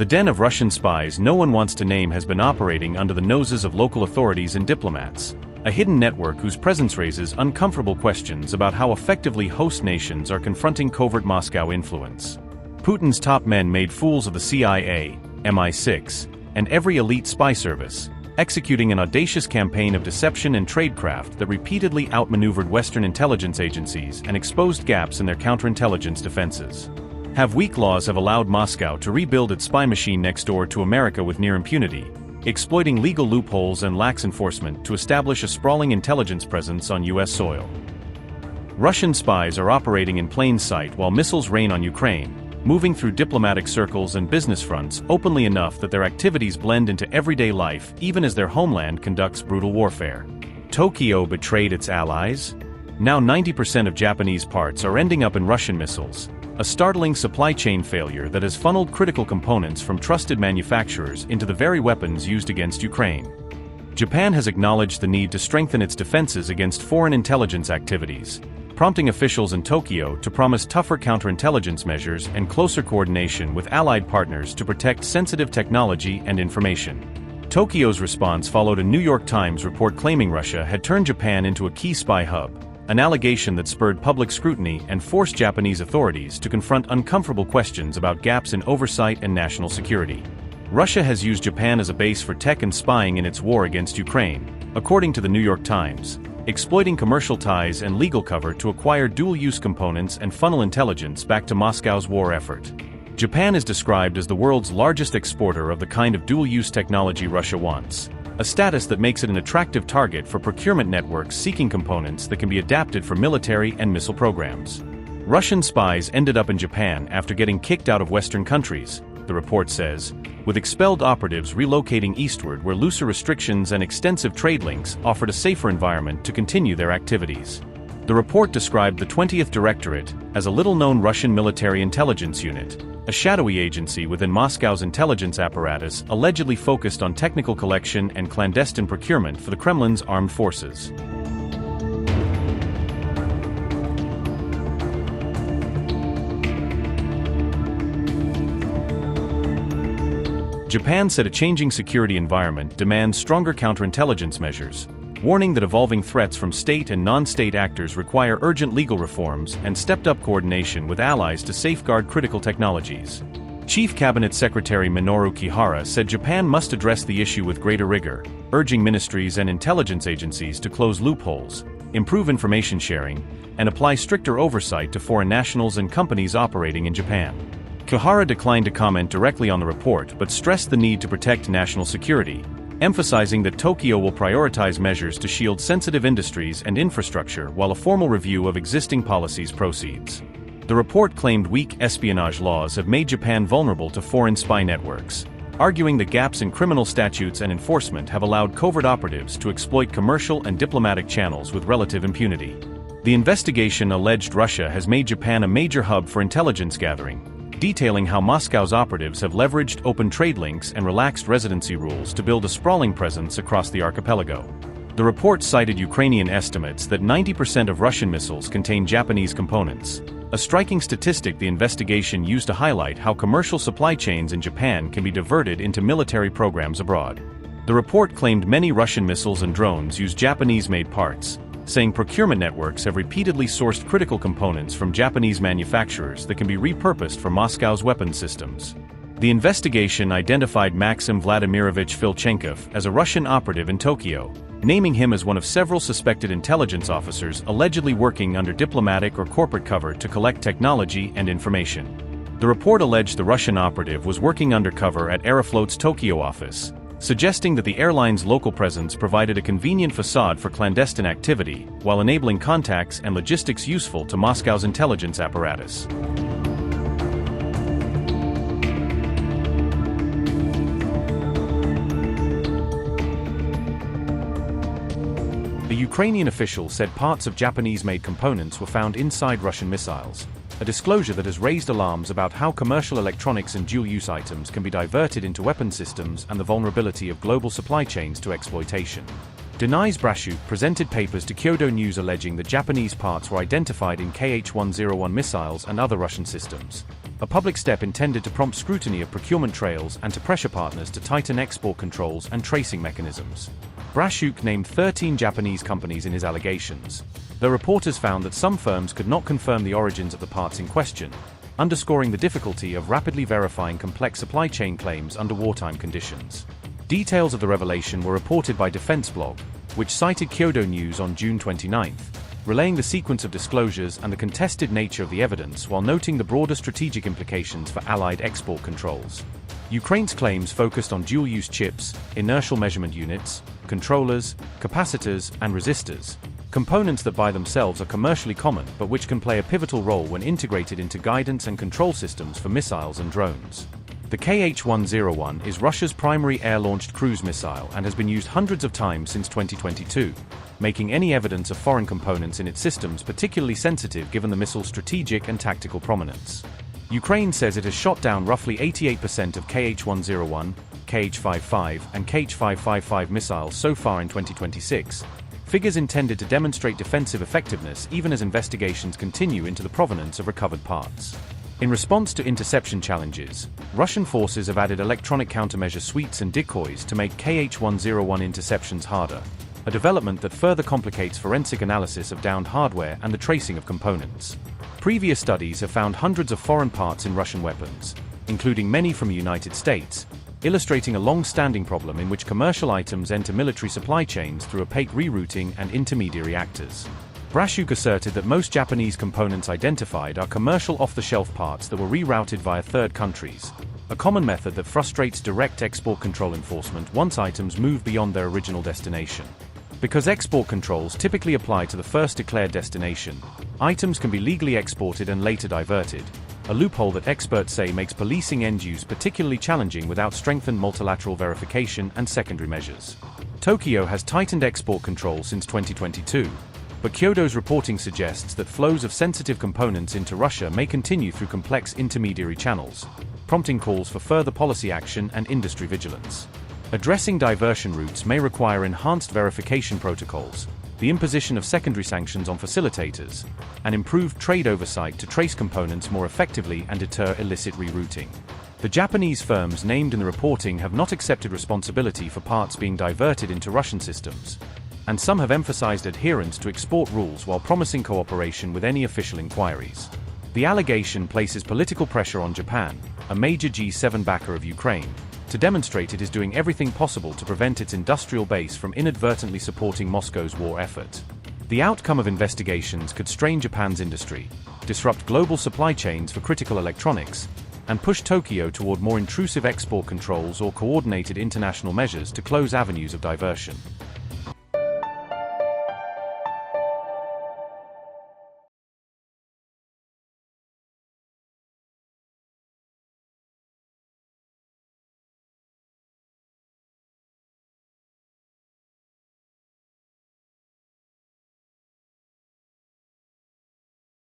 The den of Russian spies no one wants to name has been operating under the noses of local authorities and diplomats, a hidden network whose presence raises uncomfortable questions about how effectively host nations are confronting covert Moscow influence. Putin's top men made fools of the CIA, MI6, and every elite spy service, executing an audacious campaign of deception and tradecraft that repeatedly outmaneuvered Western intelligence agencies and exposed gaps in their counterintelligence defenses. Weak laws have allowed Moscow to rebuild its spy machine next door to America with near impunity, exploiting legal loopholes and lax enforcement to establish a sprawling intelligence presence on U.S. soil. Russian spies are operating in plain sight while missiles rain on Ukraine, moving through diplomatic circles and business fronts openly enough that their activities blend into everyday life even as their homeland conducts brutal warfare. Tokyo betrayed its allies? Now 90% of Japanese parts are ending up in Russian missiles, a startling supply chain failure that has funneled critical components from trusted manufacturers into the very weapons used against Ukraine. Japan has acknowledged the need to strengthen its defenses against foreign intelligence activities, prompting officials in Tokyo to promise tougher counterintelligence measures and closer coordination with allied partners to protect sensitive technology and information. Tokyo's response followed a New York Times report claiming Russia had turned Japan into a key spy hub, an allegation that spurred public scrutiny and forced Japanese authorities to confront uncomfortable questions about gaps in oversight and national security. Russia has used Japan as a base for tech and spying in its war against Ukraine, according to the New York Times, exploiting commercial ties and legal cover to acquire dual-use components and funnel intelligence back to Moscow's war effort. Japan is described as the world's largest exporter of the kind of dual-use technology Russia wants, a status that makes it an attractive target for procurement networks seeking components that can be adapted for military and missile programs. Russian spies ended up in Japan after getting kicked out of Western countries, the report says, with expelled operatives relocating eastward where looser restrictions and extensive trade links offered a safer environment to continue their activities. The report described the 20th Directorate as a little-known Russian military intelligence unit, a shadowy agency within Moscow's intelligence apparatus allegedly focused on technical collection and clandestine procurement for the Kremlin's armed forces. Japan said a changing security environment demands stronger counterintelligence measures, warning that evolving threats from state and non-state actors require urgent legal reforms and stepped-up coordination with allies to safeguard critical technologies. Chief Cabinet Secretary Minoru Kihara said Japan must address the issue with greater rigor, urging ministries and intelligence agencies to close loopholes, improve information sharing, and apply stricter oversight to foreign nationals and companies operating in Japan. Kihara declined to comment directly on the report but stressed the need to protect national security, emphasizing that Tokyo will prioritize measures to shield sensitive industries and infrastructure while a formal review of existing policies proceeds. The report claimed weak espionage laws have made Japan vulnerable to foreign spy networks, arguing that gaps in criminal statutes and enforcement have allowed covert operatives to exploit commercial and diplomatic channels with relative impunity. The investigation alleged Russia has made Japan a major hub for intelligence gathering, detailing how Moscow's operatives have leveraged open trade links and relaxed residency rules to build a sprawling presence across the archipelago. The report cited Ukrainian estimates that 90% of Russian missiles contain Japanese components, a striking statistic the investigation used to highlight how commercial supply chains in Japan can be diverted into military programs abroad. The report claimed many Russian missiles and drones use Japanese-made parts, saying procurement networks have repeatedly sourced critical components from Japanese manufacturers that can be repurposed for Moscow's weapons systems. The investigation identified Maxim Vladimirovich Filchenkov as a Russian operative in Tokyo, naming him as one of several suspected intelligence officers allegedly working under diplomatic or corporate cover to collect technology and information. The report alleged the Russian operative was working undercover at Aeroflot's Tokyo office, suggesting that the airline's local presence provided a convenient facade for clandestine activity, while enabling contacts and logistics useful to Moscow's intelligence apparatus. The Ukrainian official said parts of Japanese-made components were found inside Russian missiles, a disclosure that has raised alarms about how commercial electronics and dual-use items can be diverted into weapon systems and the vulnerability of global supply chains to exploitation. Denise Brashuk presented papers to Kyodo News alleging that Japanese parts were identified in Kh-101 missiles and other Russian systems. a public step intended to prompt scrutiny of procurement trails and to pressure partners to tighten export controls and tracing mechanisms. Brashuk named 13 Japanese companies in his allegations, though reporters found that some firms could not confirm the origins of the parts in question, underscoring the difficulty of rapidly verifying complex supply chain claims under wartime conditions. Details of the revelation were reported by Defense Blog, which cited Kyodo News on June 29, relaying the sequence of disclosures and the contested nature of the evidence while noting the broader strategic implications for Allied export controls. Ukraine's claims focused on dual-use chips, inertial measurement units, controllers, capacitors, and resistors, components that by themselves are commercially common but which can play a pivotal role when integrated into guidance and control systems for missiles and drones. The Kh-101 is Russia's primary air-launched cruise missile and has been used hundreds of times since 2022, making any evidence of foreign components in its systems particularly sensitive given the missile's strategic and tactical prominence. Ukraine says it has shot down roughly 88% of Kh-101, Kh-55, and Kh-555 missiles so far in 2026, figures intended to demonstrate defensive effectiveness even as investigations continue into the provenance of recovered parts. In response to interception challenges, Russian forces have added electronic countermeasure suites and decoys to make Kh-101 interceptions harder, a development that further complicates forensic analysis of downed hardware and the tracing of components. Previous studies have found hundreds of foreign parts in Russian weapons, including many from the United States, illustrating a long-standing problem in which commercial items enter military supply chains through opaque rerouting and intermediary actors. Brashuk asserted that most Japanese components identified are commercial off-the-shelf parts that were rerouted via third countries, a common method that frustrates direct export control enforcement once items move beyond their original destination. Because export controls typically apply to the first declared destination, items can be legally exported and later diverted, a loophole that experts say makes policing end use particularly challenging without strengthened multilateral verification and secondary measures. Tokyo has tightened export control since 2022, but Kyodo's reporting suggests that flows of sensitive components into Russia may continue through complex intermediary channels, prompting calls for further policy action and industry vigilance. Addressing diversion routes may require enhanced verification protocols, the imposition of secondary sanctions on facilitators, and improved trade oversight to trace components more effectively and deter illicit rerouting. The Japanese firms named in the reporting have not accepted responsibility for parts being diverted into Russian systems, and some have emphasized adherence to export rules while promising cooperation with any official inquiries. The allegation places political pressure on Japan, a major G7 backer of Ukraine, to demonstrate it is doing everything possible to prevent its industrial base from inadvertently supporting Moscow's war effort. The outcome of investigations could strain Japan's industry, disrupt global supply chains for critical electronics, and push Tokyo toward more intrusive export controls or coordinated international measures to close avenues of diversion.